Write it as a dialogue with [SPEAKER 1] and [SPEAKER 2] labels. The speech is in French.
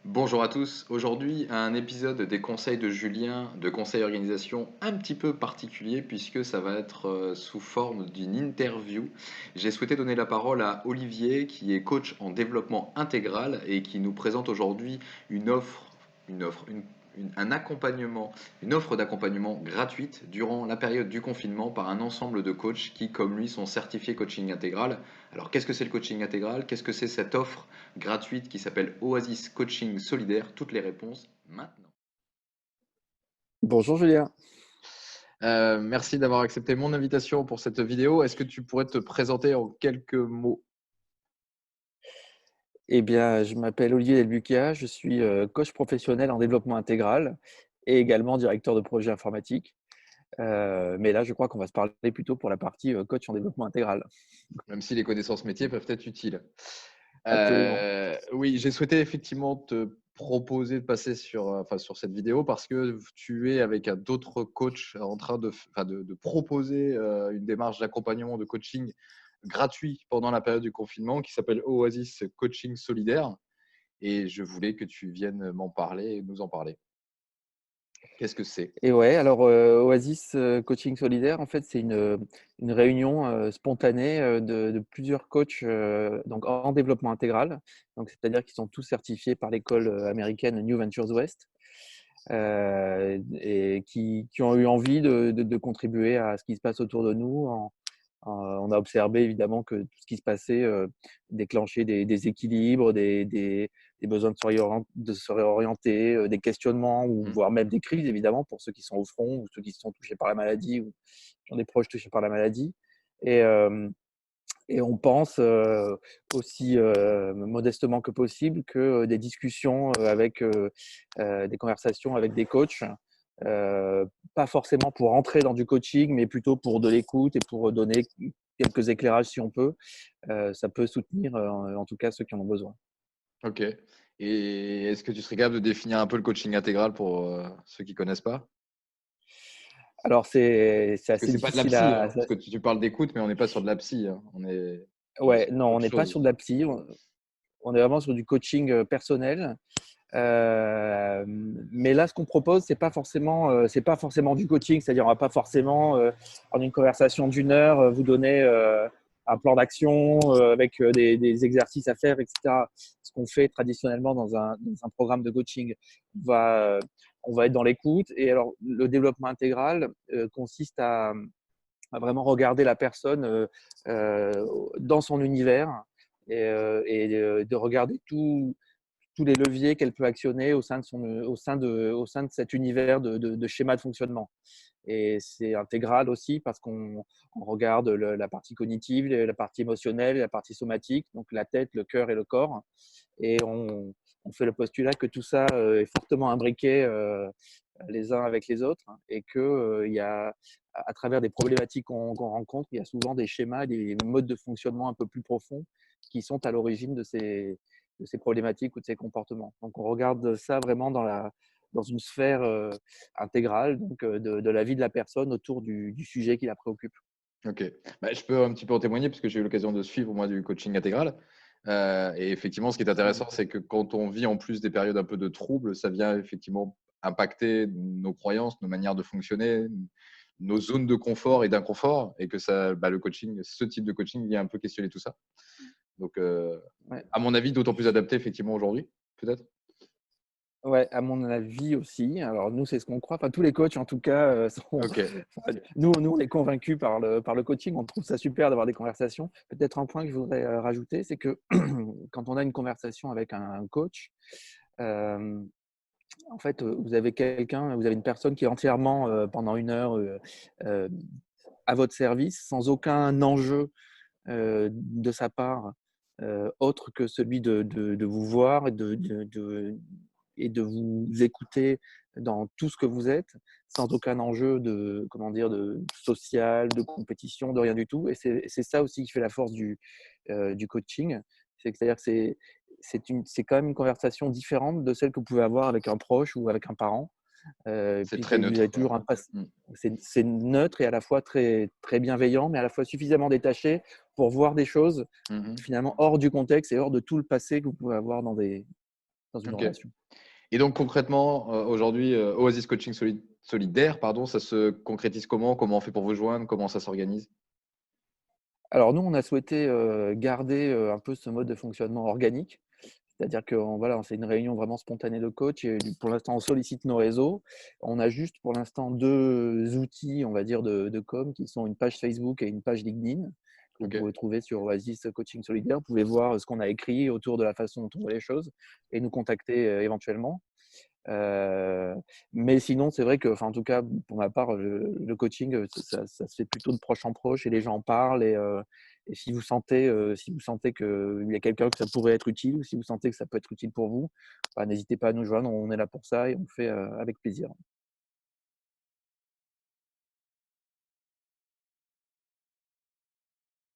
[SPEAKER 1] Bonjour à tous. Aujourd'hui, un épisode des conseils de Julien, de conseils organisation un petit peu particulier puisque ça va être sous forme d'une interview. J'ai souhaité donner la parole à Olivier qui est coach en développement intégral et qui nous présente aujourd'hui une offre, une offre, un accompagnement, une offre d'accompagnement gratuite durant la période du confinement par un ensemble de coachs qui, comme lui, sont certifiés coaching intégral. Alors, qu'est-ce que c'est le coaching intégral? Qu'est-ce que c'est cette offre gratuite qui s'appelle Oasis Coaching Solidaire? Toutes les réponses maintenant.
[SPEAKER 2] Bonjour Julien.
[SPEAKER 1] Merci d'avoir accepté mon invitation pour cette vidéo. Est-ce que tu pourrais te présenter en quelques mots?
[SPEAKER 2] Eh bien, je m'appelle Olivier Delbucchia, je suis coach professionnel en développement intégral et également directeur de projet informatique. Mais là, je crois qu'on va se parler plutôt pour la partie coach en développement intégral.
[SPEAKER 1] Même si les connaissances métiers peuvent être utiles.
[SPEAKER 2] Absolument.
[SPEAKER 1] Oui, j'ai souhaité effectivement te proposer de passer sur cette vidéo parce que tu es avec d'autres coachs en train de proposer une démarche d'accompagnement, de coaching gratuit pendant la période du confinement qui s'appelle Oasis Coaching Solidaire. Et je voulais que tu viennes m'en parler et nous en parler. Qu'est-ce que c'est?
[SPEAKER 2] Et ouais, alors Oasis Coaching Solidaire, en fait, c'est une réunion spontanée de plusieurs coachs donc en développement intégral. Donc, c'est-à-dire qu'ils sont tous certifiés par l'école américaine New Ventures West. Et qui ont eu envie de contribuer à ce qui se passe autour de nous. On a observé évidemment que tout ce qui se passait déclenchait des déséquilibres, des besoins de se réorienter, des questionnements ou
[SPEAKER 1] Mmh.
[SPEAKER 2] voire même des crises évidemment pour ceux qui sont au front ou ceux qui sont touchés par la maladie ou qui ont des proches touchés par la maladie. Et, euh, et on pense aussi modestement que possible que des discussions avec des conversations avec des coachs, euh, pas forcément pour entrer dans du coaching, mais plutôt pour de l'écoute et pour donner quelques éclairages si on peut, ça peut soutenir en tout cas ceux qui en ont besoin.
[SPEAKER 1] OK. Et est-ce que tu serais capable de définir un peu le coaching intégral pour ceux qui connaissent pas?
[SPEAKER 2] Alors c'est
[SPEAKER 1] Parce que
[SPEAKER 2] assez
[SPEAKER 1] c'est pas de la
[SPEAKER 2] difficile
[SPEAKER 1] psy,
[SPEAKER 2] à…
[SPEAKER 1] hein, parce que tu parles d'écoute, mais on n'est pas sur de la psy, hein. On est
[SPEAKER 2] Ouais,
[SPEAKER 1] sur
[SPEAKER 2] non, on
[SPEAKER 1] autre
[SPEAKER 2] n'est pas sur
[SPEAKER 1] chose.
[SPEAKER 2] de la psy, on est vraiment sur du coaching personnel. Mais là, ce qu'on propose, c'est pas forcément du coaching, c'est-à-dire on va pas forcément en une conversation d'une heure vous donner un plan d'action avec des exercices à faire, etc. Ce qu'on fait traditionnellement dans un programme de coaching, on va, euh, on va être dans l'écoute. Et alors, le développement intégral consiste à vraiment regarder la personne dans son univers et de regarder tous les leviers qu'elle peut actionner au sein de cet univers de schéma de fonctionnement. Et c'est intégral aussi parce qu'on regarde la partie cognitive, la partie émotionnelle, la partie somatique, donc la tête, le cœur et le corps. Et on fait le postulat que tout ça est fortement imbriqué les uns avec les autres et que il y a, à travers des problématiques qu'on rencontre, il y a souvent des schémas, des modes de fonctionnement un peu plus profonds qui sont à l'origine de ces problématiques ou de ces comportements. Donc, on regarde ça vraiment dans une sphère intégrale donc, de la vie de la personne autour du sujet qui la préoccupe.
[SPEAKER 1] OK. Bah, je peux un petit peu en témoigner parce que j'ai eu l'occasion de suivre moi du coaching intégral. Et effectivement, ce qui est intéressant, c'est que quand on vit en plus des périodes un peu de troubles, ça vient effectivement impacter nos croyances, nos manières de fonctionner, nos zones de confort et d'inconfort, et que ça, bah, le coaching, ce type de coaching vient un peu questionner tout ça. Donc,
[SPEAKER 2] Ouais.
[SPEAKER 1] à mon avis, d'autant plus adapté effectivement aujourd'hui, peut-être.
[SPEAKER 2] Ouais, à mon avis aussi. Alors nous, c'est ce qu'on croit. Enfin, tous les coachs, en tout cas,
[SPEAKER 1] OK.
[SPEAKER 2] enfin, nous, on est convaincus par le coaching. On trouve ça super d'avoir des conversations. Peut-être un point que je voudrais rajouter, c'est que quand on a une conversation avec un coach, euh, en fait, vous avez une personne qui est entièrement pendant une heure euh, à votre service, sans aucun enjeu de sa part autre que celui de vous voir et de vous écouter dans tout ce que vous êtes, sans aucun enjeu de, comment dire, de social, de compétition, de rien du tout. Et c'est ça aussi qui fait la force du coaching. C'est-à-dire que c'est quand même une conversation différente de celle que vous pouvez avoir avec un proche ou avec un parent.
[SPEAKER 1] C'est
[SPEAKER 2] Puis
[SPEAKER 1] très
[SPEAKER 2] vous avez
[SPEAKER 1] neutre,
[SPEAKER 2] toujours
[SPEAKER 1] quoi.
[SPEAKER 2] un
[SPEAKER 1] Mmh.
[SPEAKER 2] c'est neutre et à la fois très, très bienveillant, mais à la fois suffisamment détaché pour voir des choses
[SPEAKER 1] Mmh.
[SPEAKER 2] finalement hors du contexte et hors de tout le passé que vous pouvez avoir dans une
[SPEAKER 1] OK.
[SPEAKER 2] relation.
[SPEAKER 1] Et donc concrètement, aujourd'hui, Oasis Coaching Solidaire, pardon, ça se concrétise comment? Comment on fait pour vous joindre? Comment ça s'organise?
[SPEAKER 2] Alors nous, on a souhaité, garder, un peu ce mode de fonctionnement organique. C'est-à-dire qu'on voilà, c'est une réunion vraiment spontanée de coach et pour l'instant, on sollicite nos réseaux. On a juste pour l'instant 2 outils, on va dire, de com qui sont une page Facebook et une page LinkedIn que vous
[SPEAKER 1] OK.
[SPEAKER 2] pouvez trouver sur Oasis Coaching Solidaire. Vous pouvez voir ce qu'on a écrit autour de la façon dont on voit les choses et nous contacter, éventuellement. Heu, mais sinon, c'est vrai que, enfin, en tout cas, pour ma part, le coaching, ça se fait plutôt de proche en proche et les gens en parlent et si vous sentez qu'il y a quelqu'un que ça pourrait être utile ou si vous sentez que ça peut être utile pour vous, bah, n'hésitez pas à nous joindre, on est là pour ça et on le fait, avec plaisir.